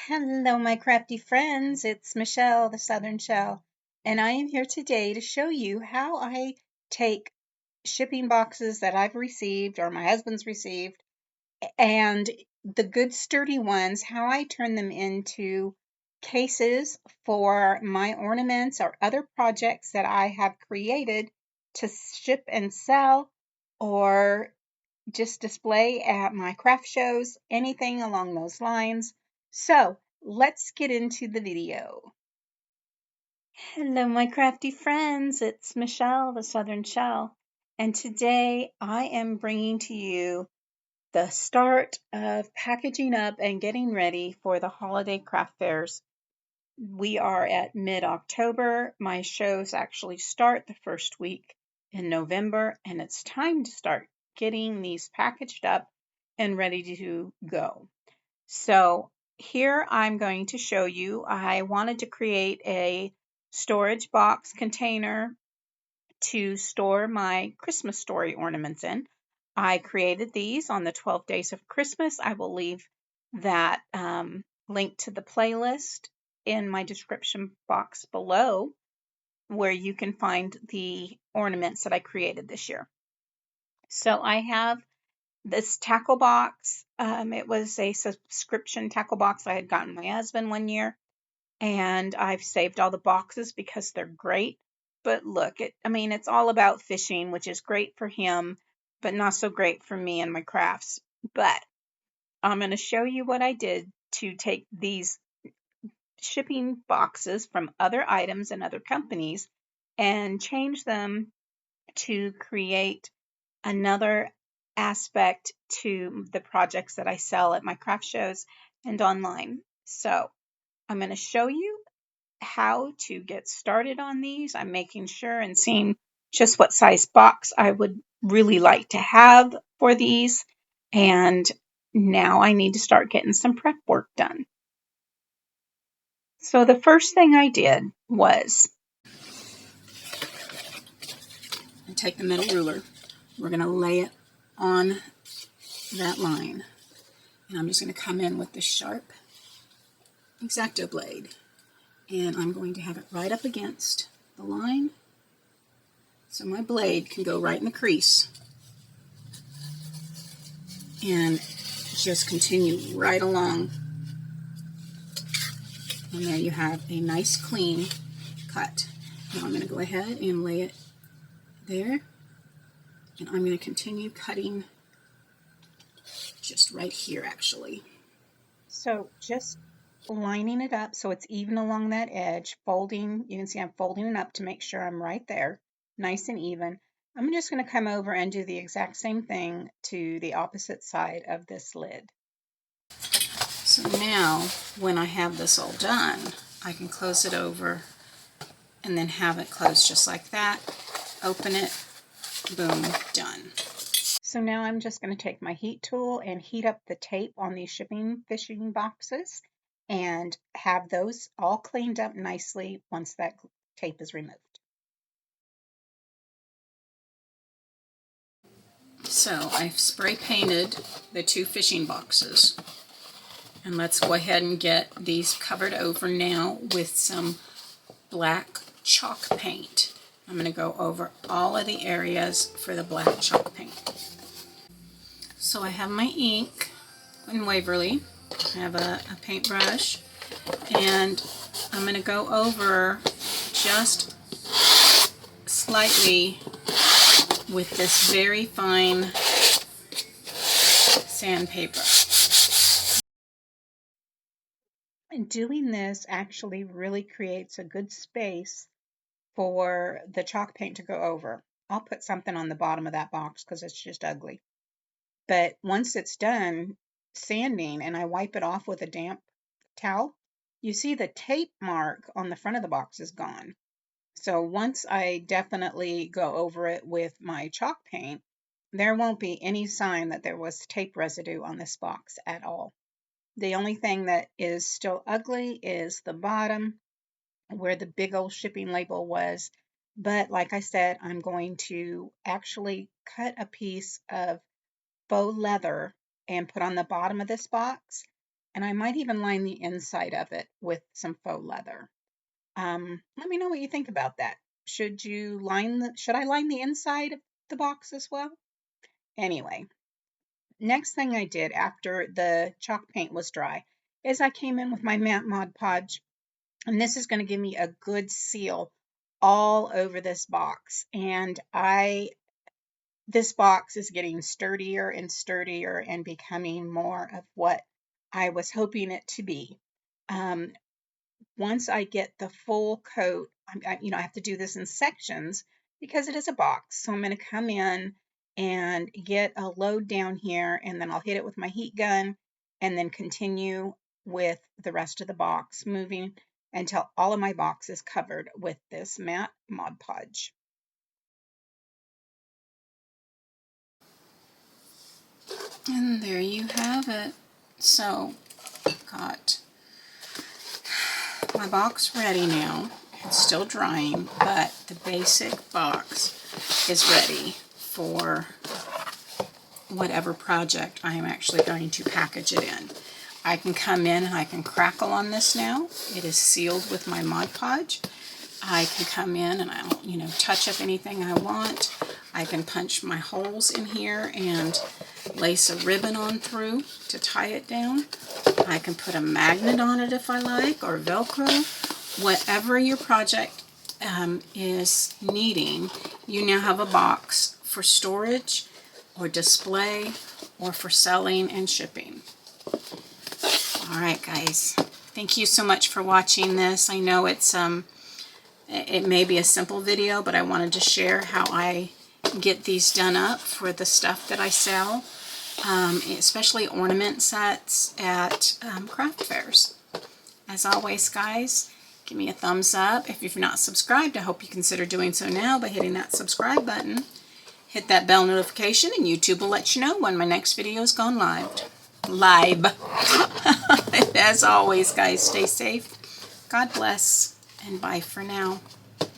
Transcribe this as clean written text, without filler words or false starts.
Hello, my crafty friends. It's Michelle, the Southern Shell, and I am here today to show you how I take shipping boxes that I've received or my husband's received and the good sturdy ones, how I turn them into cases for my ornaments or other projects that I have created to ship and sell or just display at my craft shows, anything along those lines. So let's get into the video. Hello, my crafty friends. It's Michelle, the Southern Shell, and today I am bringing to you the start of packaging up and getting ready for the holiday craft fairs. We are at mid-October. My shows actually start the first week in November, and it's time to start getting these packaged up and ready to go. So here I'm going to show you, I wanted to create a storage box container to store my Christmas story ornaments in. I created these on the 12 days of Christmas. I will leave that link to the playlist in my description box below where you can find the ornaments that I created this year. So I have this tackle box. It was a subscription tackle box I had gotten my husband one year, and I've saved all the boxes because they're great. But look, it's all about fishing, which is great for him, but not so great for me and my crafts. But I'm going to show you what I did to take these shipping boxes from other items and other companies and change them to create another aspect to the projects that I sell at my craft shows and online. So I'm going to show you how to get started on these. I'm making sure and seeing just what size box I would really like to have for these. And now I need to start getting some prep work done. So the first thing I did was take the metal ruler. We're going to lay it on that line. And I'm just going to come in with the sharp X-Acto blade. And I'm going to have it right up against the line so my blade can go right in the crease and just continue right along. And there you have a nice clean cut. Now I'm going to go ahead and lay it there, and I'm going to continue cutting just right here actually. So just lining it up so it's even along that edge, folding, you can see I'm folding it up to make sure I'm right there, nice and even. I'm just going to come over and do the exact same thing to the opposite side of this lid. So now when I have this all done, I can close it over and then have it closed just like that. Open it, boom, done. So now I'm just going to take my heat tool and heat up the tape on these shipping fishing boxes and have those all cleaned up nicely once that tape is removed. So I've spray painted the two fishing boxes, and let's go ahead and get these covered over now with some black chalk paint. I'm going to go over all of the areas for the black chalk paint. So I have my ink in Waverly. I have a paintbrush, and I'm going to go over just slightly with this very fine sandpaper. And doing this actually really creates a good space for the chalk paint to go over. I'll put something on the bottom of that box because it's just ugly. But once it's done sanding and I wipe it off with a damp towel, you see the tape mark on the front of the box is gone. So once I definitely go over it with my chalk paint, there won't be any sign that there was tape residue on this box at all. The only thing that is still ugly is the bottom where the big old shipping label was. But like I said, I'm going to actually cut a piece of faux leather and put on the bottom of this box, and I might even line the inside of it with some faux leather. Let me know what you think about that. Should I line the inside of the box as well? Anyway, next thing I did after the chalk paint was dry is I came in with my matte Mod Podge, and this is going to give me a good seal all over this box. And this box is getting sturdier and sturdier and becoming more of what I was hoping it to be. Once I get the full coat, I have to do this in sections because it is a box. So I'm going to come in and get a load down here, and then I'll hit it with my heat gun and then continue with the rest of the box, moving until all of my box is covered with this matte Mod Podge. And there you have it. So I've got my box ready now. It's still drying, but the basic box is ready for whatever project I am actually going to package it in. I can come in and I can crackle on this now. It is sealed with my Mod Podge. I can come in and I'll, touch up anything I want. I can punch my holes in here and lace a ribbon on through to tie it down. I can put a magnet on it if I like, or Velcro. Whatever your project is needing, you now have a box for storage or display or for selling and shipping. All right, guys. Thank you so much for watching this. I know it may be a simple video, but I wanted to share how I get these done up for the stuff that I sell, especially ornament sets at craft fairs. As always, guys, give me a thumbs up. If you've not subscribed, I hope you consider doing so now by hitting that subscribe button. Hit that bell notification, and YouTube will let you know when my next video is gone live. As always, guys, stay safe. God bless, and bye for now.